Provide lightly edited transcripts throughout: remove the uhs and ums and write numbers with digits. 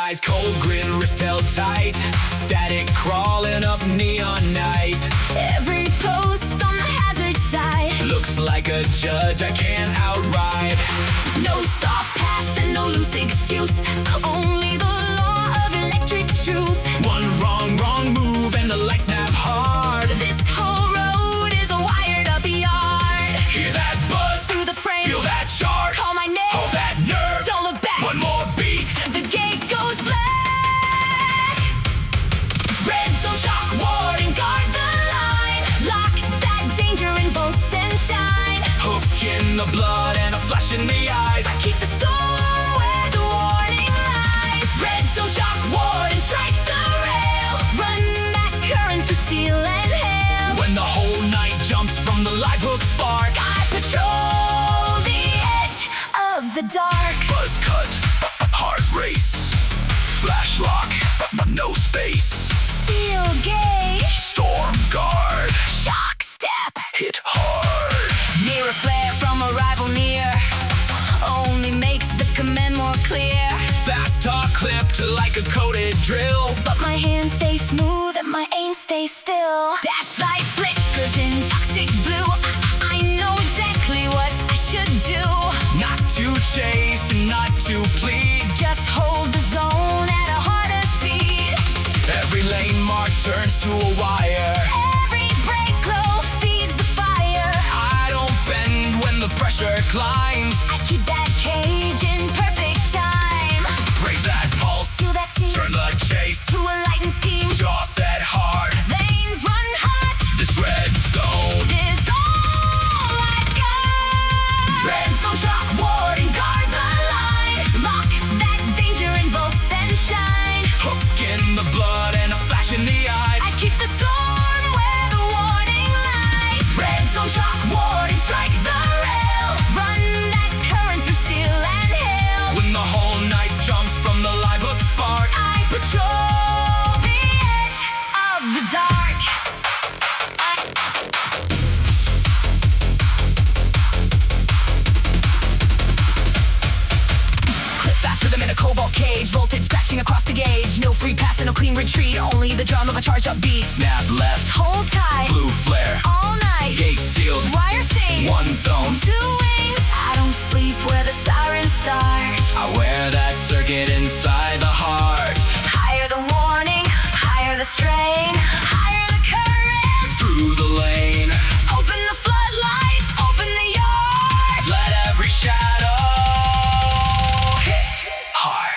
eyes, cold grin, wrist held tight. Static crawling up neon night. Every post on the hazard side looks like a judge I can't outride. No soft pass and no loose excuse, only the law of electric truth. One wrong move and the lights snap hard. This whole road is a wired up yard. Hear that buzz Through the frame, feel that charge. call my name, hold that nerve. Don't look back, one more beat, the gate goes black. Red zone shock, Warden, guard the line. Lock that danger, invoke sunshine. Hook in the blood and a flash in the eyes. I keep the storm where the warning lies. Red zone shock, Warden, strike the rail. Run that current through steel and hail. When the whole night jumps from the live hook spark, I patrol the edge of the dark. buzz cut, heart race, flash lock, no space, Steel gauge, storm guard, shock step. hit hard. Near a flare from a rival near only makes the command more clear. Fast talk clipped like a coated drill. But my hands stay smooth and my aim stays still. Dash light flickers in toxic blue. I know exactly what I should do. Not to chase and not to plead. Just hold the zone at a harder speed. Every lane mark turns to a wire. Every break glow feeds the fire. I don't bend when the pressure climbs. I keep that cage in perfect time. Raise that pulse, Feel that scene turn the chase. to a lightning scheme. Jaw set hard, Veins run hot. this red zone. Is all I've got. Red zone shock, Warden, guard the line. Lock that danger, invoke sunshine. Hook in the blood and a flash in the eyes. I keep the storm where the warning lies. Red zone shock, Warden, strike the rail. Run that current through steel and hail. When the whole night jumps from the live hook spark, I patrol the edge of the dark. Clip faster than in a cobalt cage. Voltage scratching across the gauge. No free pass and no clean retreat. Only the drum of a charge up beat. snap left, Hold tight blue flare, all night. gate sealed, Wire safe. one zone. 2 wings. I don't sleep where the sirens start. I wear that circuit inside the heart. Higher the warning, higher the strain, higher the current. Through the lane, Open the floodlights, open the yard. let every shadow hit hard.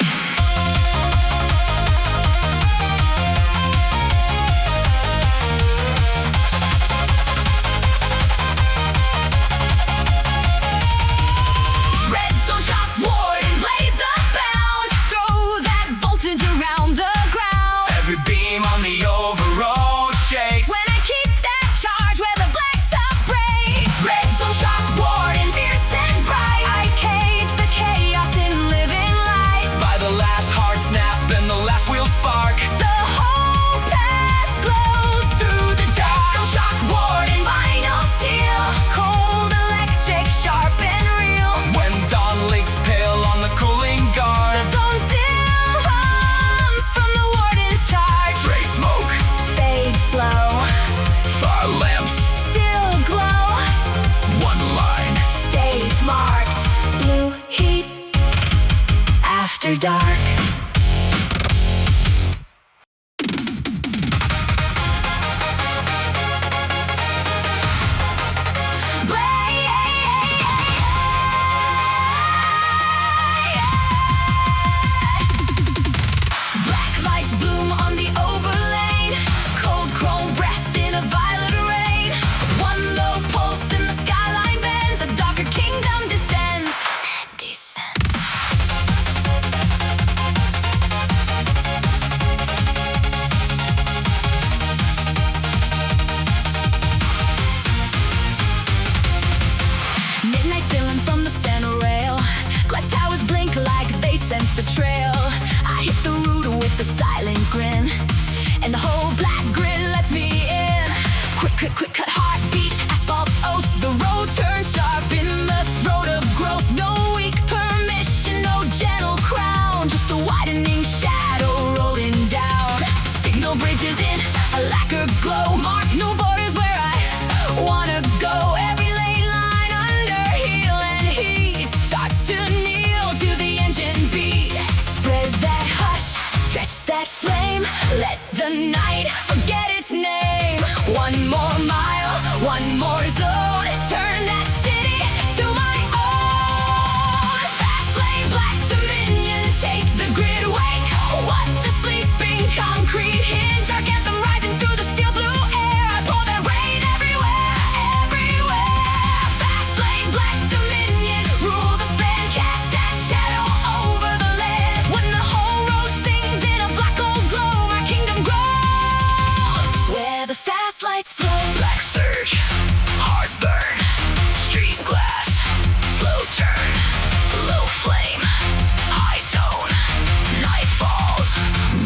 the night, forget its name. One more mile, one more zone, turn that city to my own. Fast lane, black dominion, take the grid, wake what the sleeping concrete hid. Dark anthem rising through the steel blue air. I pour that rain everywhere, everywhere. Fast lane, black dominion, rule the span, cast that shadow over the land. When the whole road sings in a black gold glow, my kingdom grows where the fast lights flow. Black surge, hard burn, street glass, slow turn, low flame, high tone, night falls,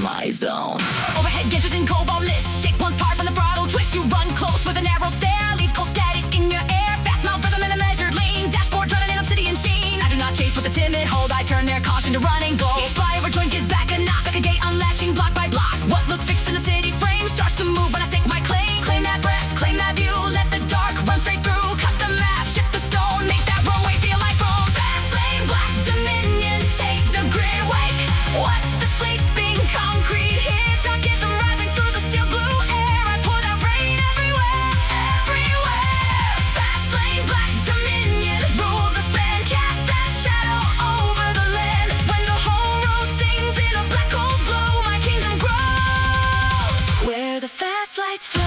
my zone. Overhead gauges in cobalt mist, shake once hard from the throttle twist. You run close with a narrow stare, leave cold static in your air. Fast mouth rhythm in a measured lane, dashboard running in obsidian sheen. I do not chase with a timid hold, I turn their caution to running gold. Each flyover joint gives back a knock, like a gate unlatching block by block. What looked fixed in the city frame starts to move when I stake my claim. Claim that breath, claim that view, let the dark run straight through. Cut the map, shift the stone, make that runway feel like Rome. Fast lane, black dominion, take the grid, wake what the sleeping concrete hid. Dark anthem rising through the steel blue air. I pour that rain everywhere, everywhere. Fast lane, black dominion, rule the span, cast that shadow over the land. When the whole road sings in a black gold glow, my kingdom grows where the fast lights flow.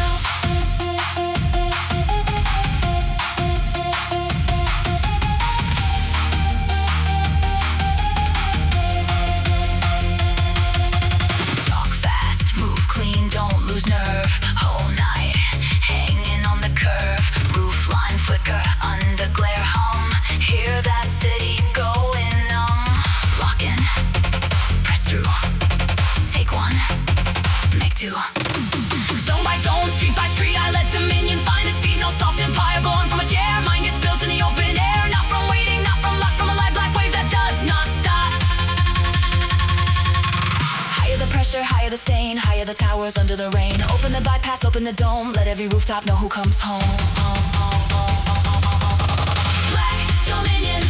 Talk fast, move clean, don't lose nerve. Whole night, hanging on the curve. Roof line flicker, under glare hum. Hear that city going lock in, press through. Take one, make two. Zone by zone, street by street, I let dominion find its feet. No soft empire born from a chair. Mine gets built in the open air. Not from waiting, not from luck, from a live black wave that does not stop. Higher the pressure, higher the stain, higher the towers under the rain. Open the bypass, open the dome, let every rooftop know who comes home. Black dominion,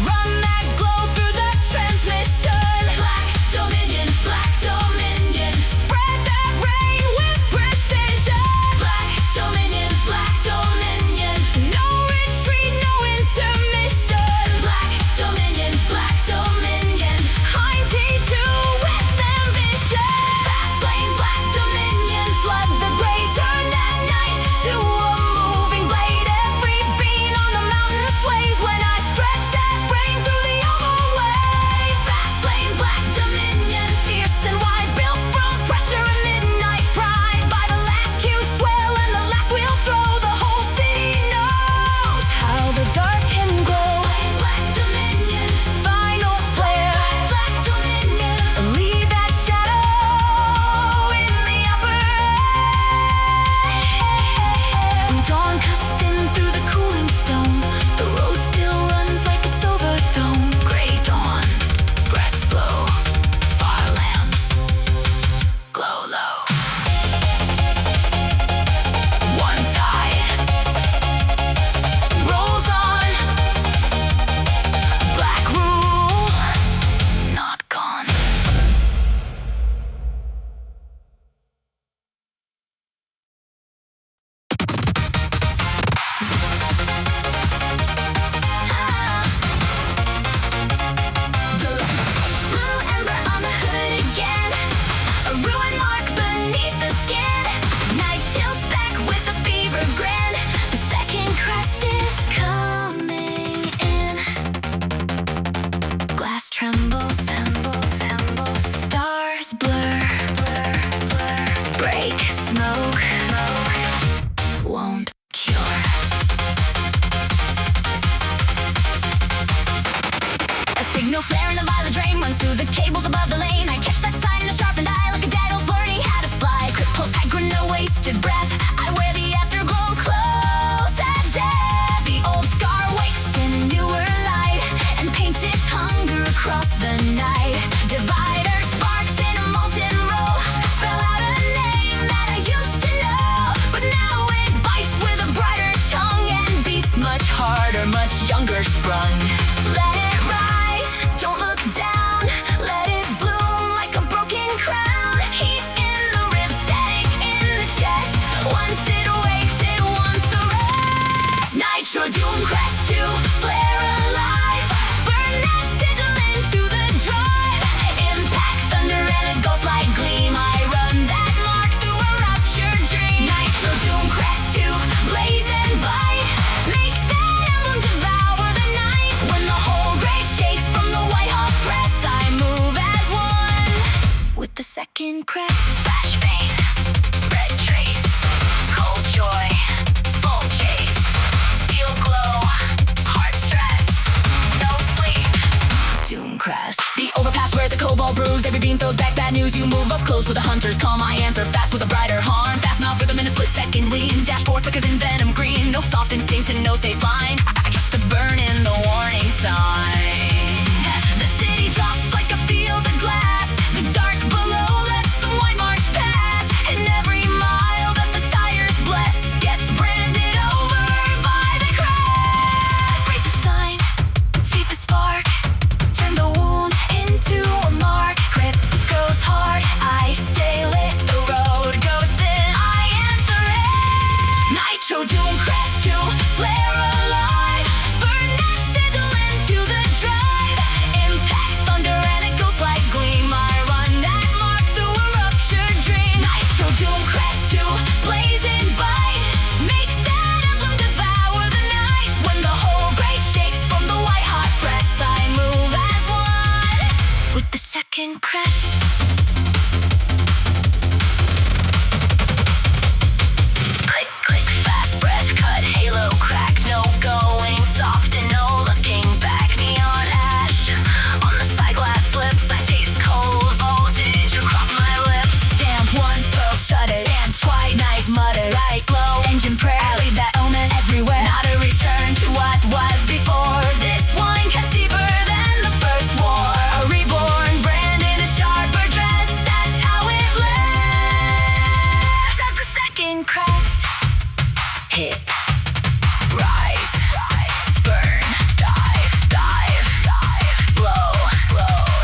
run that glow through the transmission. Black dominion, spread that rain with precision. Black dominion, no retreat, no intermission. Black dominion, I'm T2 with ambition. Fast lane, black dominion, flood the gray, turn that night to a moving blade. Every beam on the mountain sways when I stretch that rain through the overway. Fast lane, black dominion, fierce and wide, built from pressure and midnight pride. By the last huge swell and the last wheel throw, the whole city knows how the dark can glow. Black dominion, final flare. Black dominion, leave that shadow in the upper air. When dawn cuts thin through the cooling stone, the road still runs like it's overdone. Gray dawn, breath slow, fire lamps, glow low. One tide Rolls on, black rule, not gone. blue ember on the hood again. A ruin mark beneath the skin. Night tilts back with a fever grin. The second crest is coming in. Glass trembles, stars blur. Break smoke won't cure. A signal flare in the violet drain runs through the cables above the lane. I catch that sign in a sharpened eye like a dead old learning how to fly. Quick pulse, tiger, no wasted breath. I wear the afterglow close at death. The old scar wakes in a newer light and paints its hunger across the night. Divider sparks in a molten rose, spell out a name that I used to know, but now it bites with a brighter tongue and beats much harder, much younger sprung. Let it rise, don't look down, let it bloom like a broken crown. doom crest to flare alive. Burn that sigil into the drive. Impact thunder and it goes like gleam. I run that mark through a ruptured dream. Nitro doom crest to blaze and bite. Make that emblem devour the night. When the whole grade shakes from the white hot press, I move as one with the second crest. Flash vein, red trace, cold joy, full chase, steel glow, heart stress, no sleep, doom crest. The overpass wears a cobalt bruise. Every beam throws back bad news. You move up close with the hunters call. My answer fast with a brighter horn. Fast mouth rhythm in a split second lean. Dashboard flickers in venom green. No soft instinct and no safe line. I trust the burn in the warning sign. The city drops like a field of glass. The dark below lets the white marks pass. And every mile that the tires bless gets branded over by the crest. Raise the sign, feed the spark. Turn the wound into a mark. Grip goes hard, I stay lit. The road goes thin, I answer it. Nitro doom crest to flare alive. Burn that sigil into the drive. Impact thunder and it goes like gleam. I run that mark through a ruptured dream. Nitro doom crest to blaze and bite. Make that emblem devour the night. When the whole grade shakes from the white hot press, I move as one with the second crest. Click, click, fast breath cut, halo crack, no going soft and no looking back. Neon ash on the side glass lips. I taste cold voltage across my lips. Stamp once, throat shuttered. Stamp twice, night muttered. Right glow, engine prayer. Leave that omen everywhere. Not a return to what was before. This one cuts deeper than the first war. A reborn brand in a sharper dress. That's how it lives. As the second crest hit, rise, burn, dive, blow,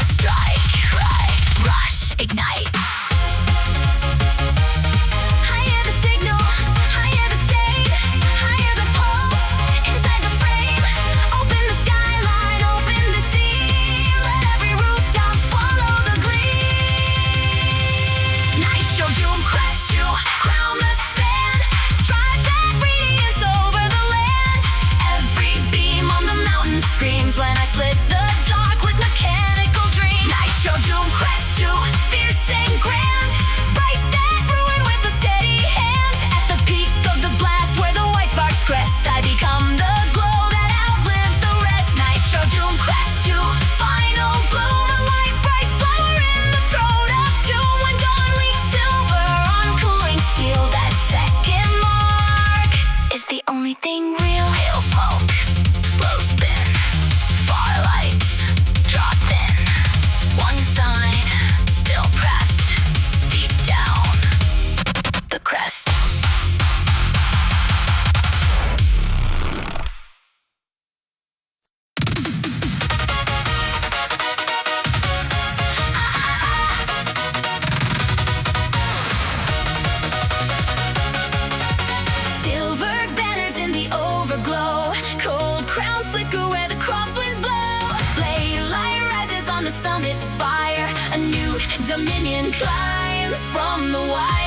strike, rush, ignite. Higher the signal, higher the state, higher the pulse, inside the frame. Open the skyline, open the sea. Let every rooftop swallow the gleam. Nitro doom crest to crown the span. Drive that radiance over the land. Every beam on the mountain screams when I split the dark with mechanical dream. Nitro doom crest to fierce and grand. Bright that ruin with a steady hand. At the peak of the blast where the white sparks crest, I become the glow that outlives the rest. Nitro doom crest to final bloom. A light bright flower in the throat of doom. When dawn leaks silver on cooling steel, that second mark is the only thing real. Pale smoke, slow spin, far lights, draw thin. One sign, still pressed, deep down, the crest. Silver banners in the overglow. Cold crowns flicker where the crosswinds blow. Blade light rises on the summit spire. A new dominion climbs from the wire.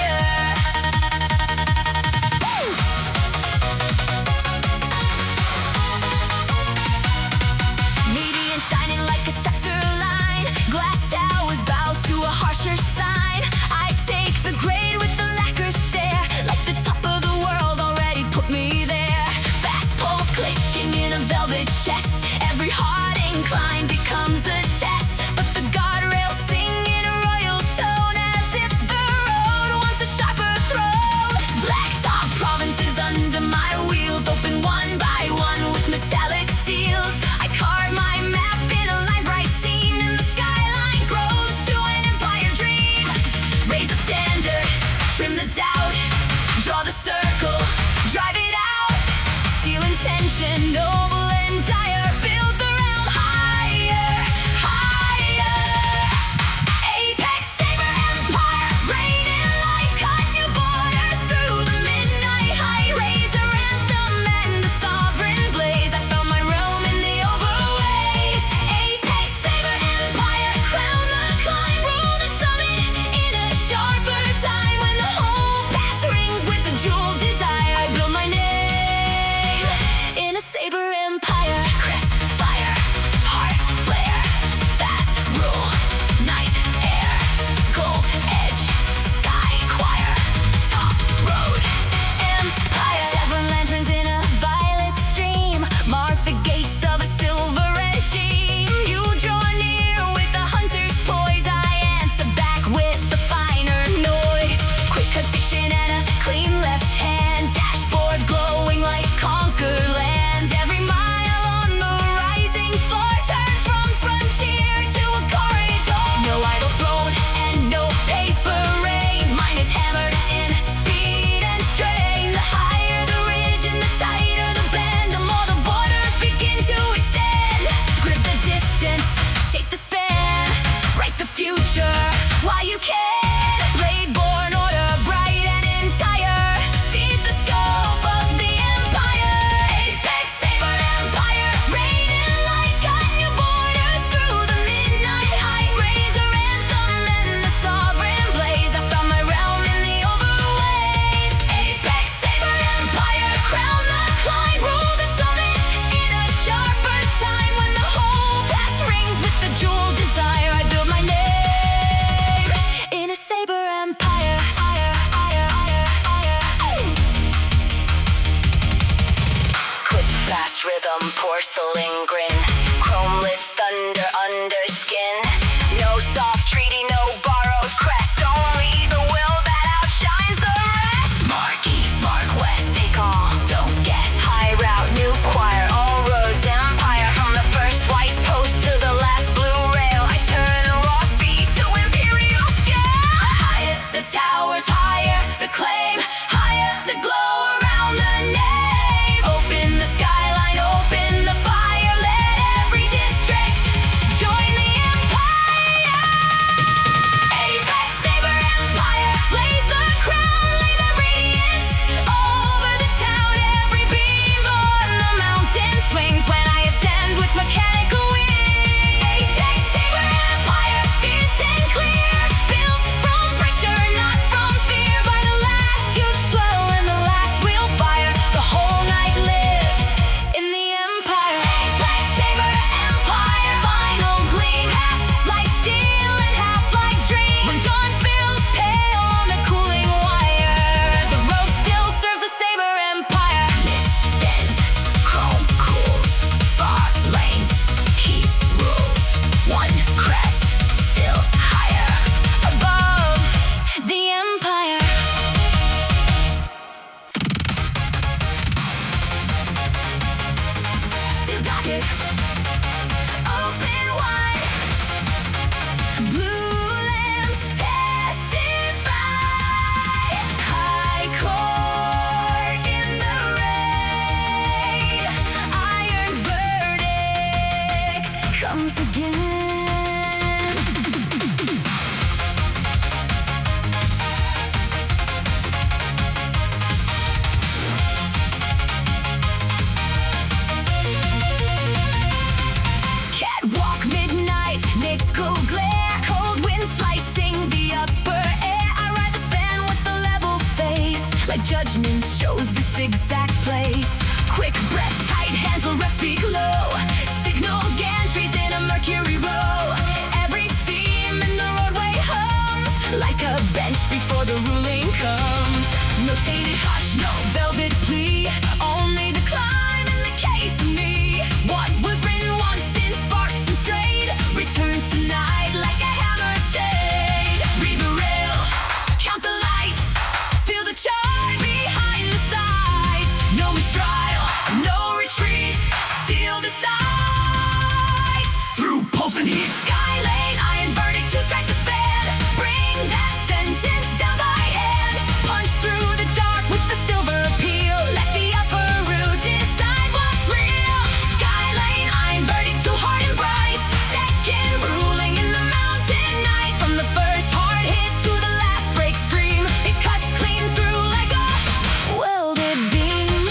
Median shining like a scepter line. Glass towers bow to a harsher sign. I take the grade with the lacquer stare. Like the top of the world already put me there. Fast pulse clicking in a velvet chest. Every hard incline becomes a test. But the guardrails sing in a royal tone, as if the road wants a sharper throat. Blacktop provinces under my wheels, open one by one with metallic seals. I carve my map in a light bright scene, and the skyline grows to an empire dream. Raise a standard, trim the doubt, draw the circle, drive it out. Steel intention, noble and dire, build the realm higher. porcelain grin, chrome lit thunder under skin. No soft treaty, no borrowed crest, only the will that outshines the rest. Mark east, mark west, take all, don't guess. High route, new choir, all roads empire. From the first white post to the last blue rail, I turn raw speed to imperial scale. Higher the towers, higher the claim, higher the glow around the name. Open the skyline, open the fire, let every district join the empire. Apex Saber Empire, blaze the crown, lay the radiance over the town. Every beam on the mountain swings when I ascend with mechanical wings. Apex Saber Empire, fierce and clear, built from pressure, not from fear. By the last huge swell and the last wheel fire, the whole night lives in the empire. Apex Saber Empire, final gleam, half like steel and half like dream. When dawn spills pale on the cooling wire, the road still serves the Saber Empire. Mist bends, chrome cools, far lanes, heat rules. One crest, still higher above the empire. Still docket, open wide. Blue lamps testify. High court in the rain. Iron verdict comes again. Catwalk midnight, nickel glare, cold wind slicing the upper air. I ride the span with the level face, like judgment shows this exact place. Quick breath, tight hands will rest speak low. Signal gantries in a mercury row. Every seam in the roadway hums like a bench before the ruling comes. No sated hush, no velvet plea, only the climb in the case of me. What was written once in sparks and strayed returns tonight like a hammer chain. Read the rail, count the lights, feel the charge behind the sides. No mistrial, no retreat, steal the sides. Through pulsing heat, Skylane, iron verdict to strike the span. Bring that sentence down by hand. Punch through the dark with the silver peel. Let the upper root decide what's real. Skylane, iron verdict too hard and bright. Second ruling in the mountain night. From the first hard hit to the last break scream, it cuts clean through like a welded beam.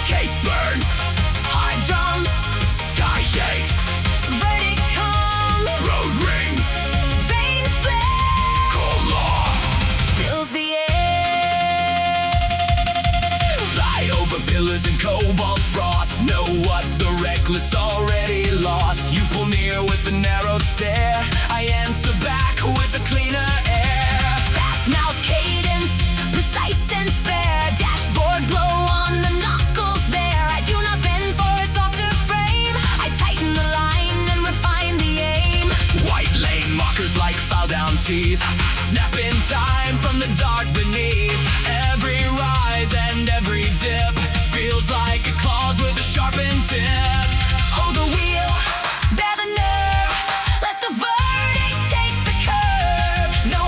Case burns, high drums, sky shakes, Verdict comes, road rings, veins flare, cold law. fills the air. Fly over pillars and cobalt frost. Know what the reckless already lost. You pull near with the narrowed stare. I answer back with a cleaner air. Fast mouth cadence, precise and spare. Dashboard glow on the knuckles there. I do not bend for a softer frame. I tighten the line and refine the aim. White lane markers like file down teeth. Snap in time from the dark beneath. Every rise and every dip feels like a claws with a sharpened tip. Hold the wheel, bear the nerve. Let the verdict take the curve. No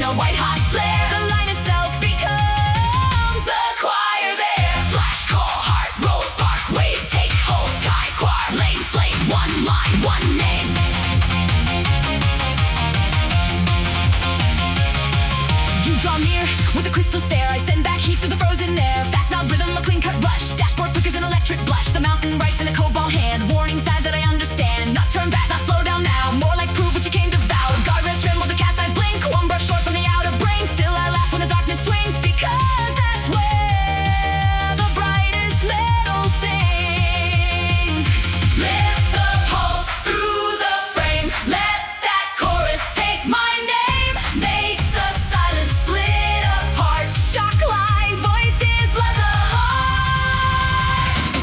a white hot flare. The line itself becomes the choir there. Flash, call, heart, roll, spark, wave, take hold, sky, choir, lane, flame, one line, one name. You draw near with a crystal stare. I send back heat through the frozen air. Fast mouth rhythm, a clean cut rush. Dashboard flickers an electric blush. The mountain writes in a cobalt hand. Warning signs that I understand. Not turn back, not slow down now. More like prove what you came to vow. Guardrails tremble, the cat's eyes blink. One brush short from the outer brink. Still I laugh when the darkness swings, because that's where the brightest metal sings. Lift the pulse through the frame. Let that chorus take my name. Make the silence split apart. Shockline voices love the heart.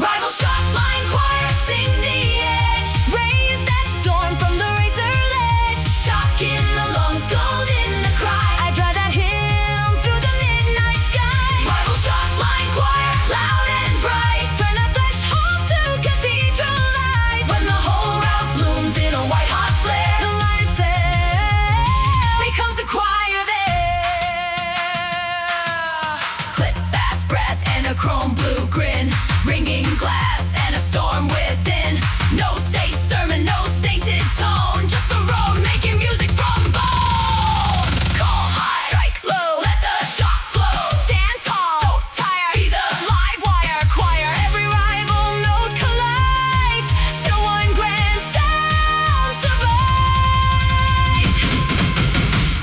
Rival Shockline choir, sing the edge. Raise that storm from the razor ledge. Shock in the lungs, gold in the cry. I drive that hymn through the midnight sky. Rival Shockline choir, loud and bright. Turn that threshold to cathedral light. When the whole route blooms in a white hot flare, The light itself becomes the choir there. clip fast breath and a chrome blue grin. Ringing glass and a storm within. No safe sermon, no sainted tone. Just the road making music from bone. Call high, strike low, let the shock flow. Stand tall, Don't tire, be the live wire choir. Every rival note collides till one grand sound survives.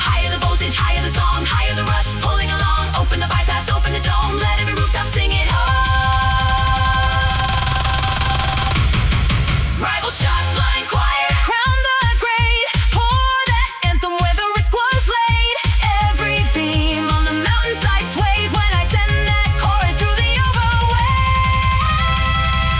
Higher the voltage, higher the song, higher the rush, pulling along. Open the bypass, open the dome, let every rooftop sing it home. Rival Shockline choir, Crown the great, pour that anthem where the risk was laid. Every beam on the mountainside sways when I send that chorus through the overway.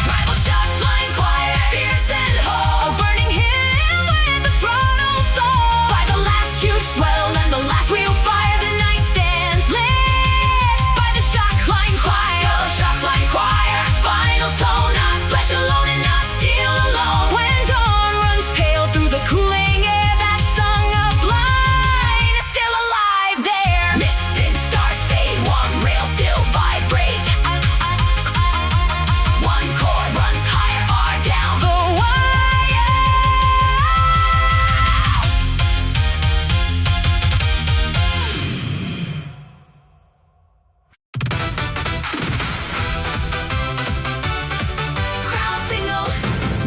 rival Shockline choir, fierce and A whole. burning hymn with the throttle soul. By the last huge swell and the last wheel fire, The night stands lit by the Shockline choir. the Shockline choir, final tone, not flesh alone and not steel alone. When dawn runs pale through the cooling air, that song of line is still alive there. Misspin stars fade, one rail still vibrate. One chord runs higher, far down. The wire. Crown single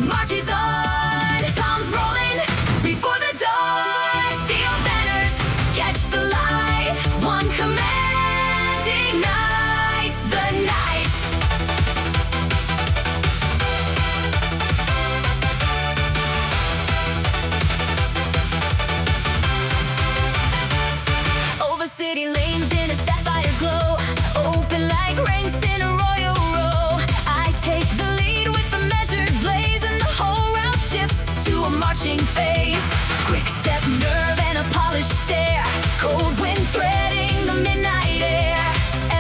marches on. Tom's rolling before the dawn. Steel banners catch the light. One command ignite the night. Over city lanes in a sapphire glow, open like ranks in a royal row. I take the lead with the measured blaze, and the whole route shifts to a marching phase. Quick step, nerve, and a polished stare. Cold wind threading the midnight air.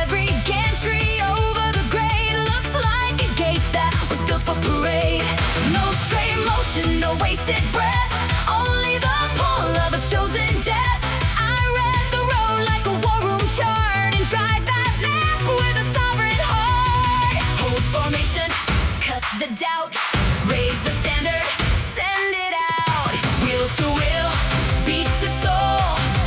Every gantry over the grade looks like a gate that was built for parade. No stray motion, no wasted breath, only the pull of a chosen death. I read the road like a war room chart and drive that map with a sovereign heart. Hold formation, Cut the doubt, raise the standard, send it out. wheel to wheel, beat to soul.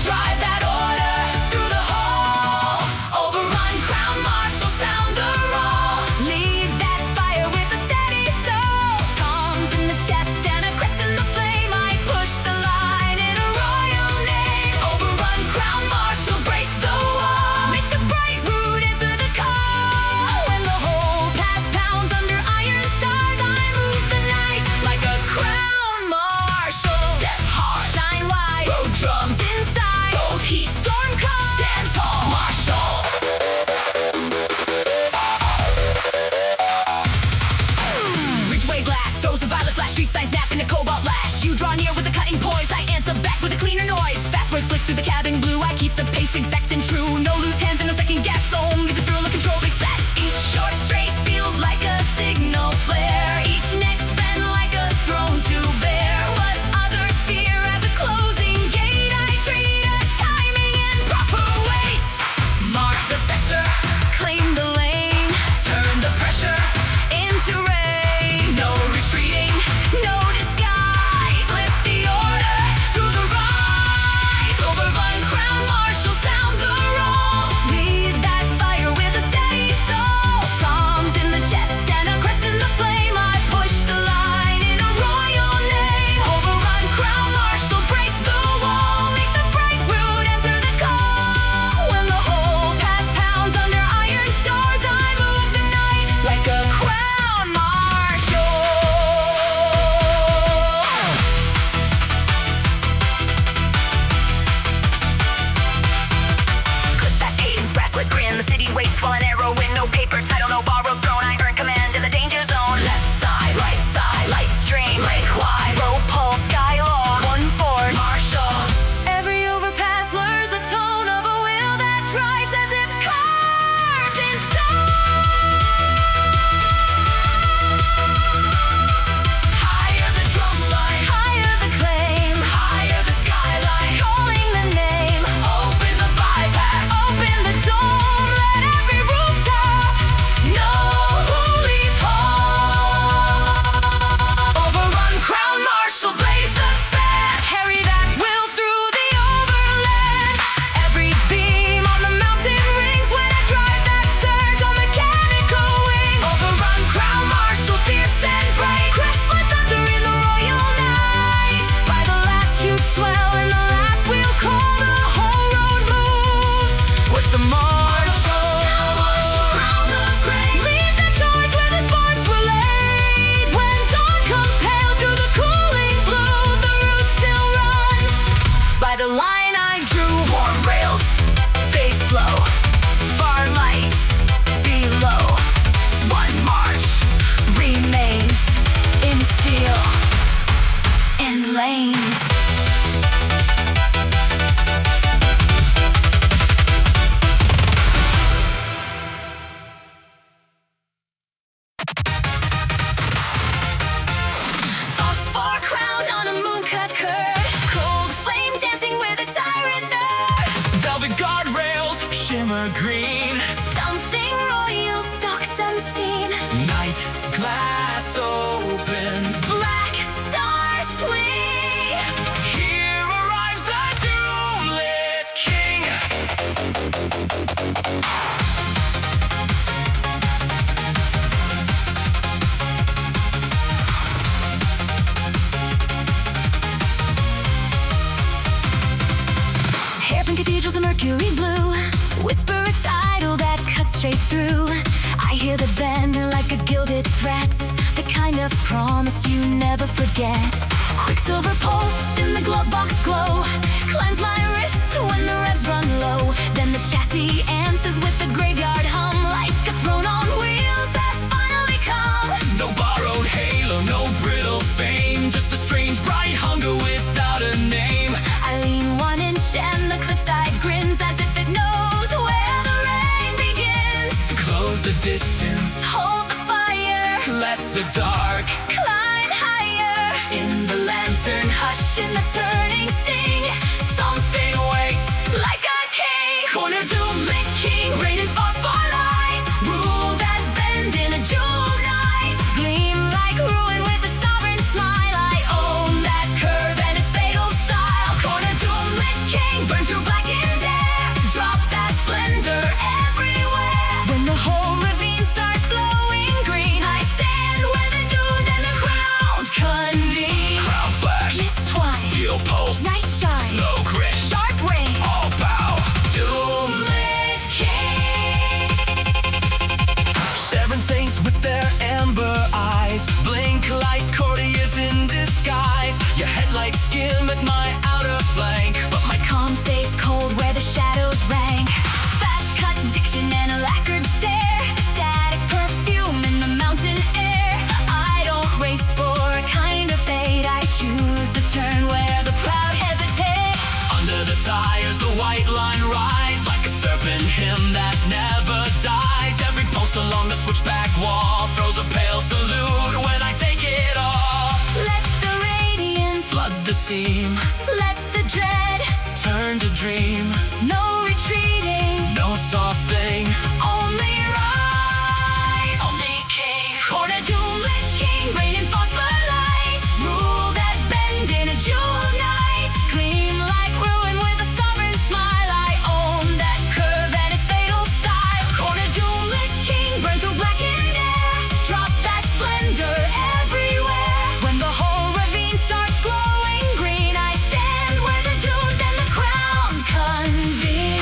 Drive that order through the hole. Overrun, crown, Marshal, sound the roll. Lead that fire with a steady soul. Tongs in the chest and a crest in the flame. I push the line in a royal name. Overrun, crown, Marshal, break the wall. Make the bright root answer the call. When the whole path pounds under iron stars, I move the night like a crown marshal. Step hard, Shine wide, road drums, inside, gold heat, storm calm. stand tall, Marshal. Ridgeway glass throws a violet flash, street signs snap in a cobalt lash. You draw near with a cutting poise, I answer back with a cleaner noise. Fast words flick through the cabin blue, I keep the pace exact and true. No loose hands and no second guess, only the thrill of controlled excess. Each short straight feels like a signal flare. Each next bend like a throne to bear. What others fear as a closing gate, I treat as no paper title, no borrowed throne. I earn command in the danger zone. Left side, right side, light stream, break wide, rope pull, Skylane, one force, Marshal. Every overpass lures the tone of a wheel that drives as if carved in stone. Higher the drum line, higher the claim, higher the skyline, calling the name. Open the bypass, open the dome, let every rooftop know who leads home. Overrun, crown marshal, blaze the span, carry that will through the overland. Every beam on the mountain rings when I drive that surge on mechanical wing. Overrun, crown marshal, fierce and bright, Crest like thunder in the royal night. By the last huge swell and the last wheel call, the whole road moves with the marshal. Crown the great, lead the charge where the sparks were laid. When dawn comes pale through the cooling blue, the route still runs by the line I drew. Warm rails, fade slow, far lights below. One march remains in steel and lanes. Phosphor crown on a moon-cut curve, cold flame dancing with its iron nerve. Velvet guardrails shimmer green. Something royal stalks unseen. Night glass opens. Black stars swing. Here arrives the Doomlit king. Hairpin cathedrals of mercury blue, whisper a title that cuts straight through. I hear the bend like a gilded threat, the kind of promise you never forget. Quicksilver pulse in the glove box glow, climbs my wrist when the revs run low. Then the chassis answers with the graveyard hum, like a throne on wheels that's finally come. No borrowed halo, no brittle fame, just a strange bright hunger without a name. I lean 1 inch and the cliffside grins as if it knows where the rain begins. Close the distance, Hold the fire, let the dark climb higher. In the lantern hush, in the turning sting, something wakes like a king. Corner Doomlit king, rain and phosphor light, rule that bend in a jewel night. Gleam like ruin with a sovereign smile, I own that curve and its fatal style. Corner Doomlit king, burn through blackened air, drop that splendor everywhere. When the whole ravine starts glowing green, I stand where the doomed and the crowned convene. crown flash, Mist twine, steel pulse, night shine, slow crash, sharp rain, all bow. Doomlit king. Seven saints with their amber eyes blink like courtiers in disguise. Your headlights skim at my outer flank, but my Calm stays cold where the shadows rank. Fast cut diction and a lacquered stare, static perfume in the mountain air. I don't race for a kind of fate, I choose the turn where the proud hesitate. under the tires the white line rise like a serpent hymn that never dies. Every post along the switchback wall throws a pale salute when I take it all. Let the radiance Flood the seam, let the dread turn to dream. no retreating, No soft thing, only rise, only king. Corner Doomlit king, rain and phosphor light, rule that bend in a jewel night. Gleam like ruin with a sovereign smile, I own that curve and its fatal style. Corner Doomlit king, burn through blackened air, drop that splendor everywhere. When the whole ravine starts glowing green, I stand where the doomed and the crown convene.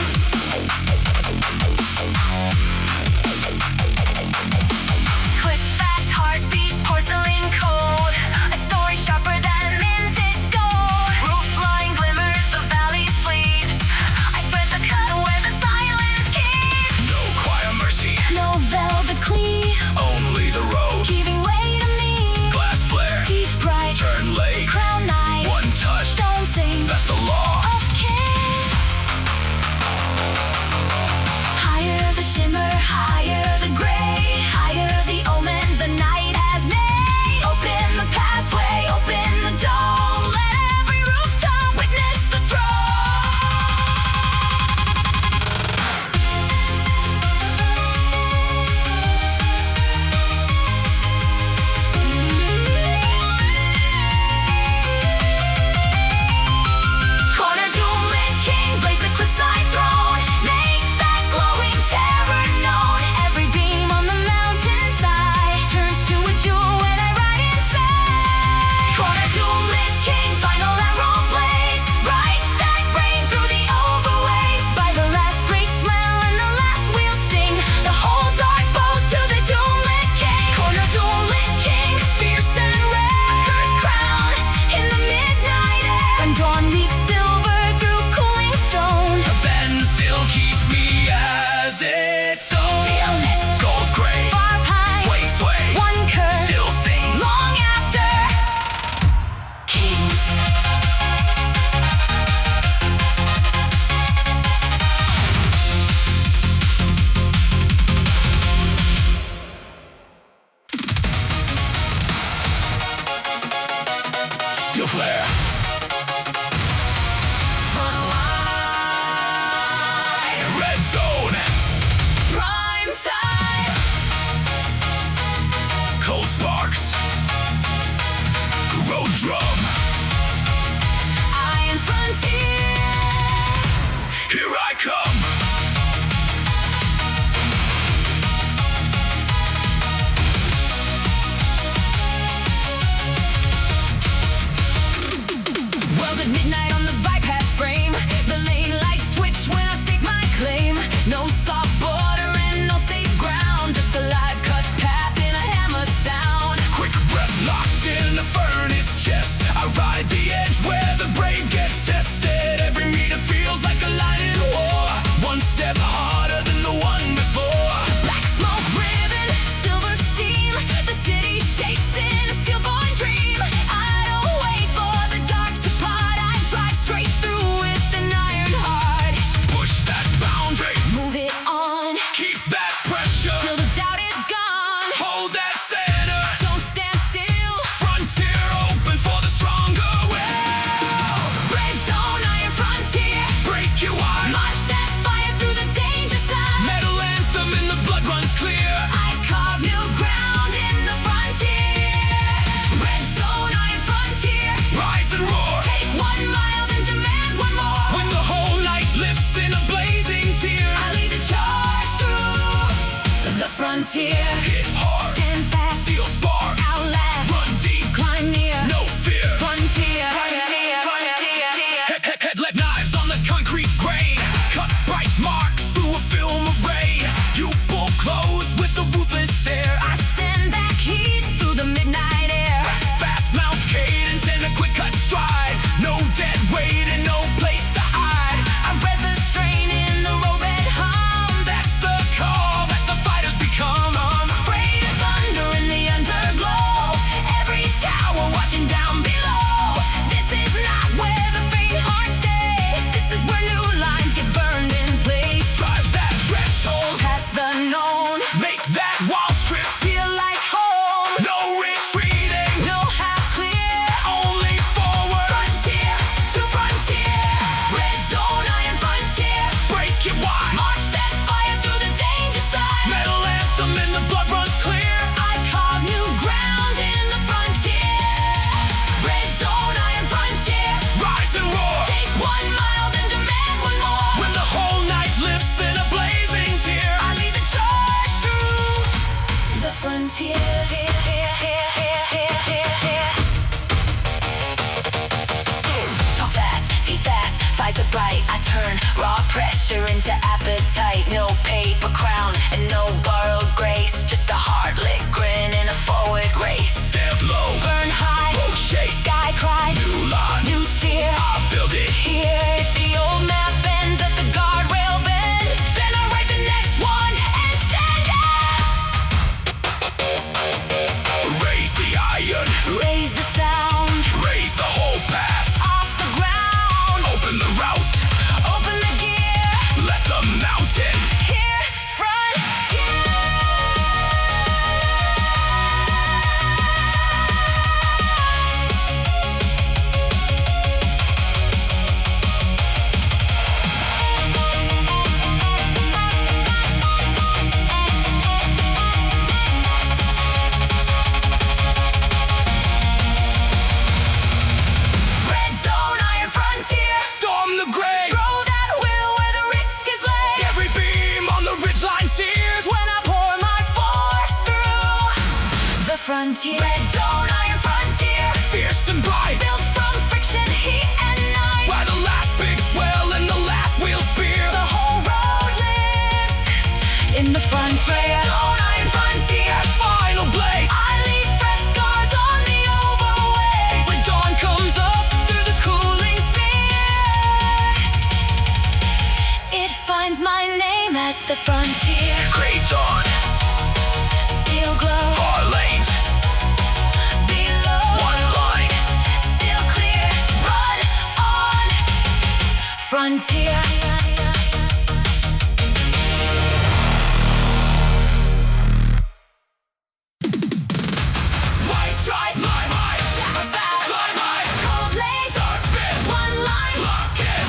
frontier. Hit hard, Stand fast, steel spark, outlast, run deep, climb near. no fear. Frontier. Headlet knives on the concrete grain, cut bright marks through a film array. You pull close with the ruthless stare. I send back heat through the midnight air. Fast mouth cadence and a quick cut stride. No dead weight and no place to hide. I read the strain in the robot hum. That's the call that the fighters become. Afraid of thunder in the underglow. Every tower watching down below. This is not where the faint hearts stay. This is where new lines get burned in place. Drive that threshold, Past the known. make that wild strip. Feel like home. No retreating, No half clear. only forward. Frontier to frontier. Red zone, iron frontier. Break it wide. March that fire through the danger side. Metal anthem and the blood runs clear. I carve new ground in the frontier. Red zone, iron frontier. Rise and roar. Take 1 mile, then demand one more. When the whole night lifts in a blazing tear. I lead the charge through the frontier. Talk fast, feet fast, visor bright. I turn raw pressure into appetite. No paper crown and no borrowed grace. Just a heart-lit grin in a forward race. Step low, Burn high, road chase. sky cry, New line, new sphere. I build it. Here, if the old map bends at the guardrail bend, then I write the next one and send it. Raise the iron, Raise the sound, raise the whole pass. off the ground, Open the route, open the gear. let the mountain. Here, frontier. Red zone, iron frontier. Storm the grave. Throw that will where the risk is laid. Every beam on the ridgeline sears. When I pour my force through the frontier. Red zone, iron frontier. Fierce and bright. Built from friction, heat, and night. By the last big swell and the last wheel spear. The whole road lives in the frontier. Red zone, iron frontier. Final blaze. I leave fresh scars on the overways. When dawn comes up Through the cooling sphere, it finds my name at the frontier. Great dawn. Steel glow. 4 lanes. Below, 1 line. still clear, run on, frontier. White stripe. Climb high. Sacrifice, Climb high. cold lace, Star spin. 1 line. Lock in.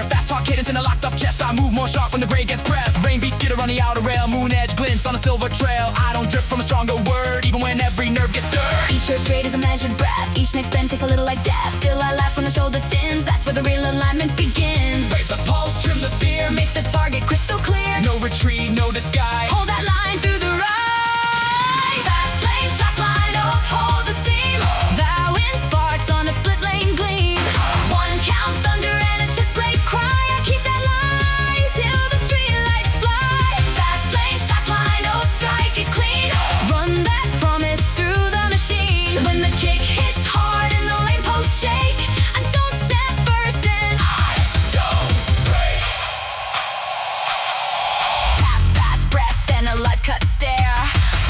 clear. Fast talk cadence in a locked up chest. I move more sharp when the grade gets pressed. Rain beats skitter on the outer rail. Moon edge glints on a silver trail. I don't drip from a stronger word, even when every nerve gets stirred. Each hair straight is a measured breath. Each next bend tastes a little like death. Still I laugh when the shoulder thins. That's where the real alignment begins. Raise the pulse, trim the fear. Make the target crystal clear. No retreat, no disguise. Hold that line through the rise. Fastlane Shockline, oh, hold the seam. Thou in sparks on a split lane gleam. One count thunder and a chest plate cry. I keep that line till the street lights fly. Fastlane Shockline, oh, strike it clean. Run that promise through the machine. When the kick hits hard and the lane posts shake, I don't snap first and I don't break. tap fast breath and a life cut stare.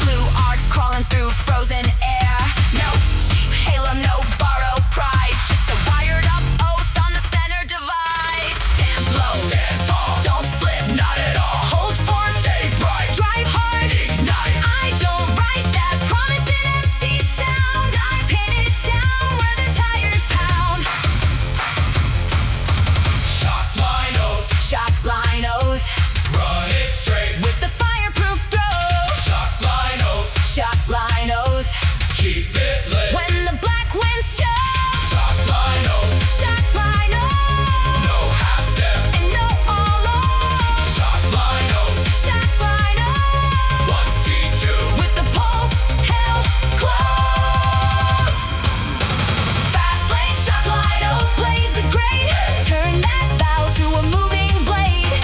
Blue arcs crawling through frozen air. No cheap halo, no borrowed pride. Just a wired up oath on the center device. Stand low, Stand tall, don't slip, not at all. hold forth, Stay bright, drive hard. ignite. I don't write that promise in empty sound. I pin it down where the tires pound. Shockline oath, Shockline oath run it straight. with the fireproof throw. Shockline oath, Shockline oath keep it lit. when the black winds show. Shockline oath, Shockline oath no half step. and no all off. Shockline oath, Shockline oath 1C2. with the pulse held close. Fastlane Shockline oath blaze the grade. Turn that bow to a moving blade.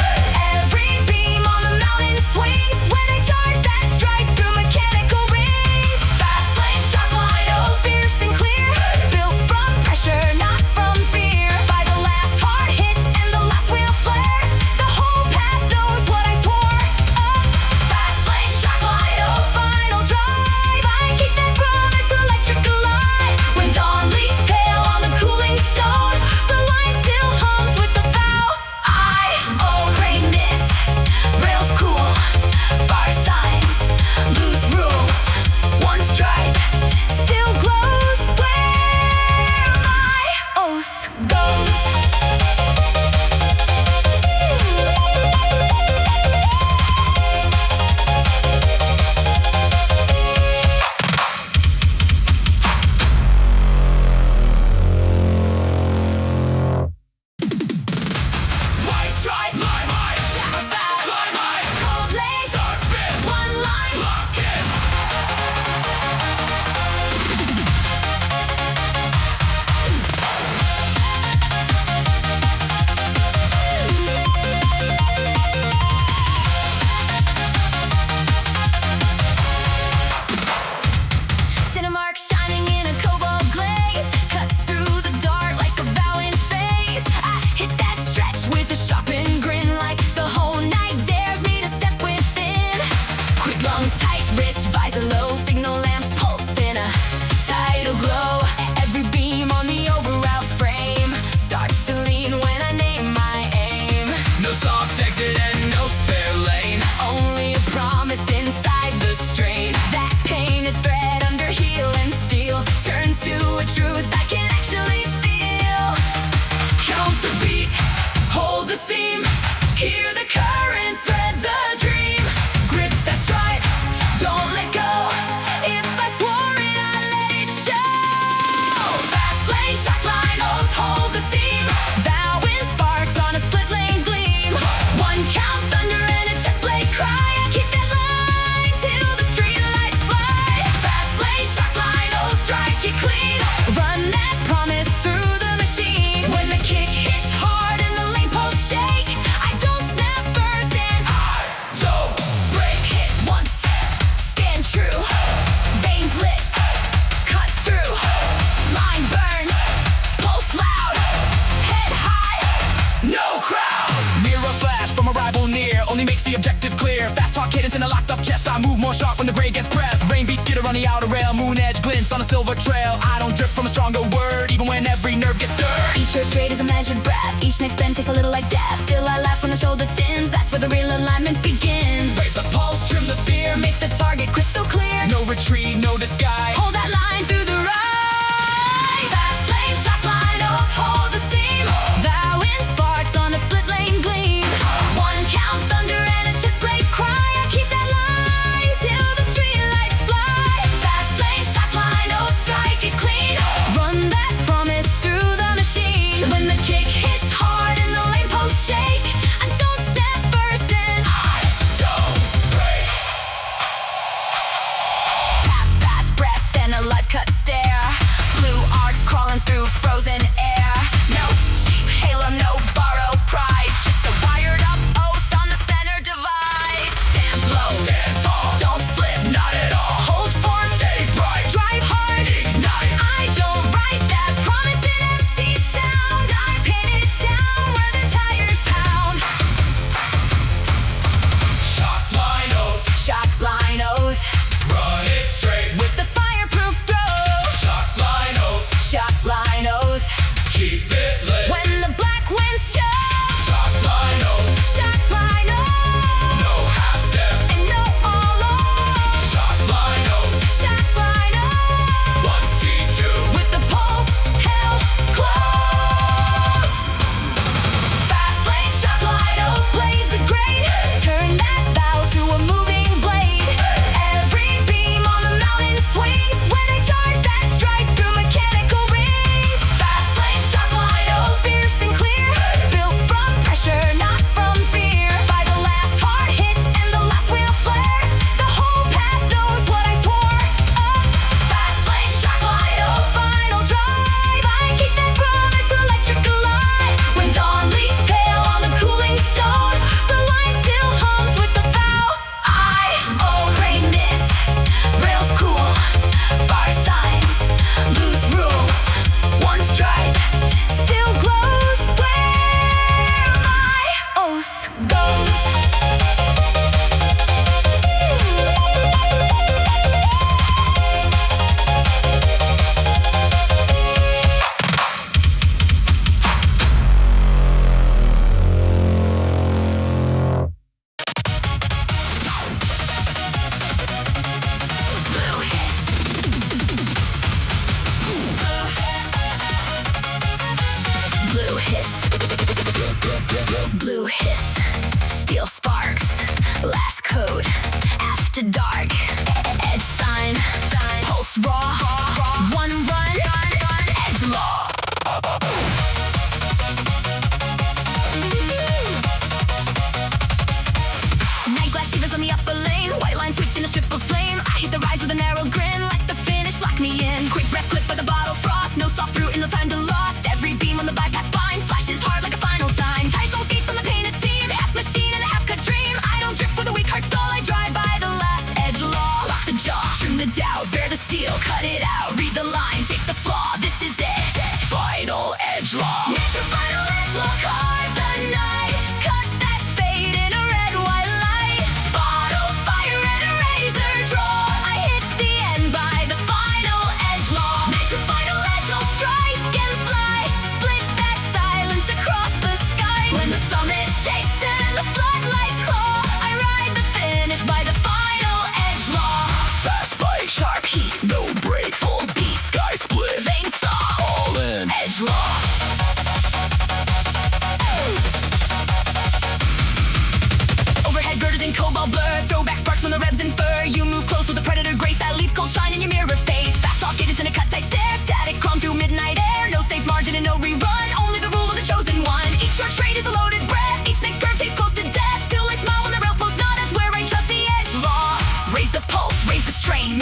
Every beam on the mountain swings when I charge that strike through mechanical rings. Fastlane Shockline oath fierce and clear. Built from pressure, not from fear. By the last hard hit and the last wheel flare, the whole past knows what I swore. Fastlane Shockline oath final drive. I keep that promise electric alive. When dawn leaves pale on the cooling stone, the line still hums with the vow. Rain mist, rails cool, fire signs, loose rules. One stripe still glows where my oath goes. White stripe, climb high. Sacrifice, Climb high. cold lace, Star spin, one line. lock in. Cinemark shining in a cobalt glaze, cuts through the dark like a vow in phase. I hit that stretch with a sharpened grin, like the whole night dares me to step within. Quick lungs, tight wrist, visor low, signal lamps pulsed in a tidal glow. Every beam on the overroute frame starts to lean when I name my aim. No soft exit and no spare lane. Only a promise inside the strain. That painted thread under heel and steel turns to a truth I can actually feel. Count the beat, Hold the seam, hear the current thread the dream. Grip that stripe, don't let go. If I swore it, I let it show. Fastlane Shockline oath, hold the seam. Thou in sparks on a split lane gleam. One count thunder and a chest plate cry. I keep that line till the street lights fly. Fastlane Shockline oath, strike it clean. Run that promise through the machine. When the kick hits hard and the lane posts shake, I don't snap first and I don't break. hit once, stand true. Veins lit, cut through. Line burns, pulse loud, head high. No crowd. Mirror flash from a rival near only makes the objective clear. Fast talk cadence in a locked up chest. I move more sharp when the grade gets pressed. Rain beats skitter on the outer rail. Moon edge glints on a silver trail. I don't drip from a stronger word, even when every nerve gets stirred. Each hair straight is a measured breath. Each next bend tastes a little like death. Still I laugh when the shoulder thins. That's where the real alignment begins. Raise the pulse, trim the fear. Make the target crystal clear. No retreat, no disguise. Hold that line through the rise. Fastlane Shockline oath, hold the seam. Thou in sparks on a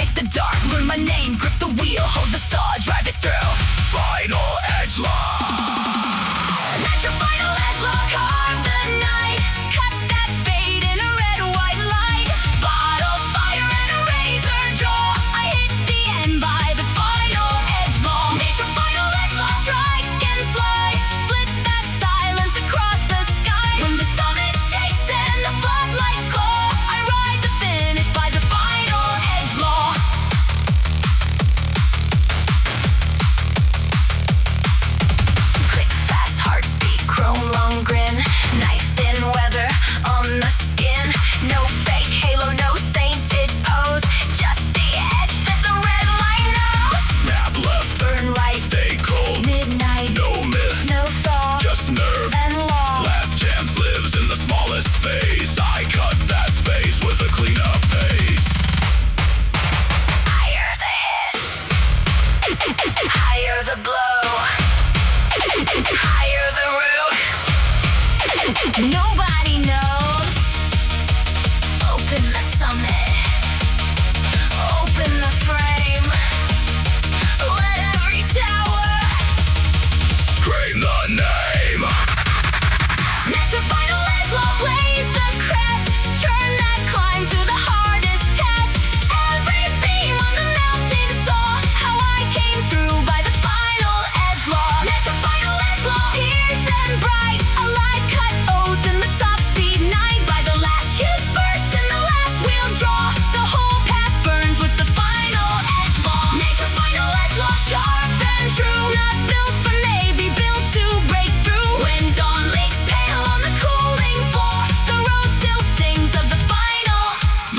Take the dark, learn my name, grip the wheel, hold the saw, drive it through. Final Edgelaw. At your final Edgelaw, carve the night. Cut that fade in a red white light. Bottle fire and a razor draw. I hit the end by the final Edgelaw. Nitro final Edgelaw, strike and fly. Split that silence across the sky. When the summit shakes and the floodlights glow, I ride the finish by the final Edgelaw. Click fast heartbeat, chrome long grin. Knife thin weather on the skin. No fake halo, no sainted pose. Just the edge that the red light knows. Snap left, Burn right, stay cold. midnight, No myth, no thaw, just nerve. and law. Last chance lives in the smallest space. I cut that space with a cleanup pace. Higher the hiss, higher the blow, higher the root. Nobody knows. Open the summit, open the frame. Let every tower Scream the name. At your final Edgelaw, blaze the crest. Turn that climb to the hardest test. Every beam on the mountain saw how I came through by the final Edgelaw. At your final Edgelaw, fierce and bright. A live cut oath in the top speed night. By the last huge burst and the last wheel draw, the whole path burns with the final Edgelaw. At your final Edgelaw, sharp and true. Not built for maybe, built to break through. When dawn leaks pale on the cooling floor, the road still sings of the final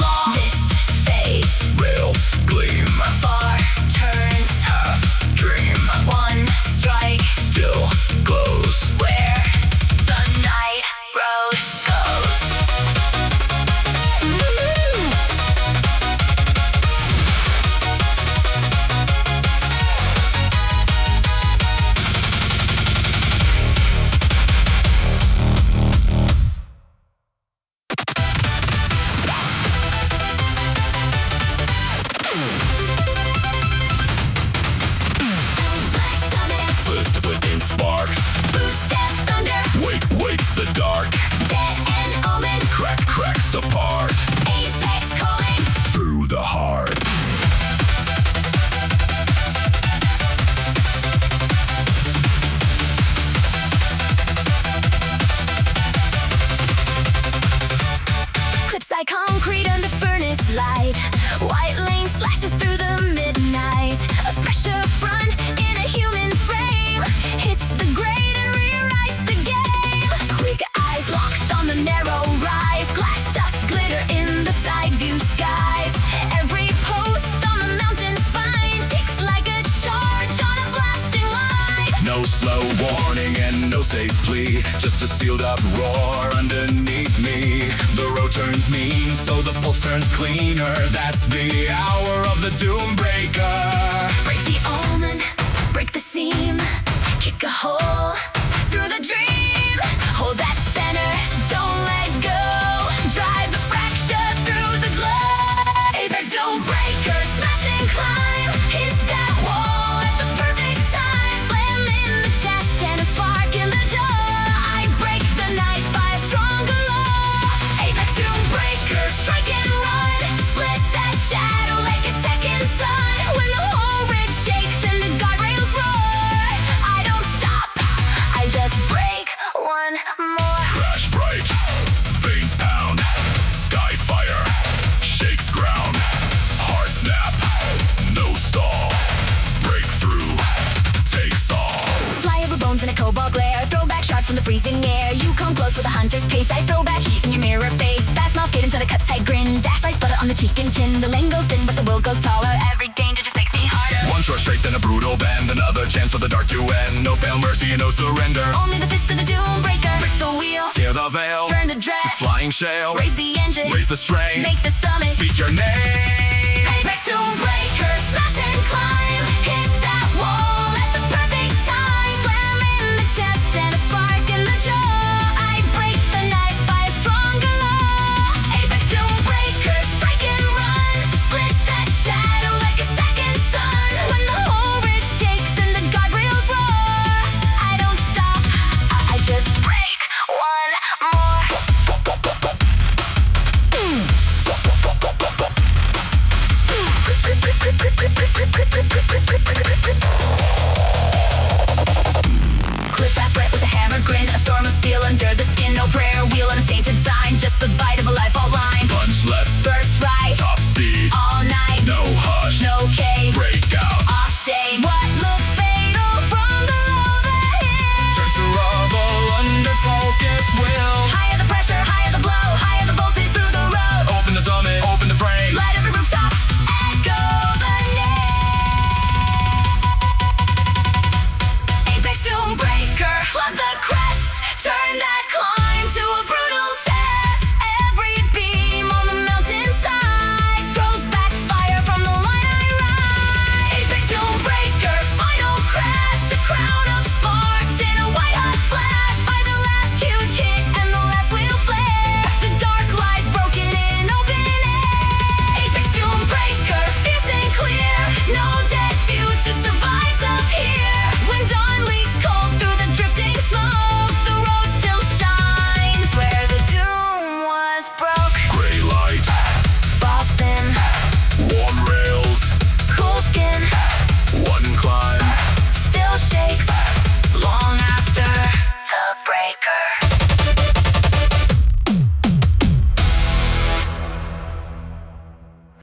law. Mist fades, Rails gleam, far turns, half dream, one strike, still glows. where the night road goes. Split within sparks. Footstep thunder, Wakes the dark. dead and omen, Cracks apart. apex calling. Through the heart. Clips like concrete under furnace light. White lane slashes through the midnight. A pressure front in a human frame hits the grate and rewrites the game. Quick eyes locked on the narrow rise. Glass dust glitter in the side view skies. Every post on the mountain spine ticks like a charge on a blasting line. No slow warning and no safe plea. Just a sealed up roar underneath me. The road turns mean, so the pulse turns cleaner. That's the hour of the doom breaker. Break the omen, break the seam, kick a hole through the dream. Hold that center, don't let go. Drive the fracture through the glow. Apex dome breaker, smash and climb. Hit that wall at the perfect time. Slam in the chest and a spark in the jaw. I break the night by a stronger law. Apex dome breaker, strike and run. Split that shadow like a second sun. When the whole ridge shakes and the guardrails roar, I don't stop, I just break one more. Crash bright, veins pound, sky fire, shakes ground, heart snap, no stall, breakthrough, takes all. Fly over bones in a cobalt glare. Throwback shots from the freezing air. You come close with a hunter's pace. I throw back heat in your mirror face. Fast mouth, get into the cut tight grin. Dash like butter on the cheek and chin. The lane goes thin, but the will goes taller. Every danger just makes me harder. One short straight, then a brutal bend. Another chance for the dark to end. No pale mercy and no surrender. Only the fist of the doom breaker. Break the wheel, Tear the veil, turn the to dread. flying shale. Raise the engine, Raise the strain, make the summit. speak your name. Apex doom breaker, smash and climb.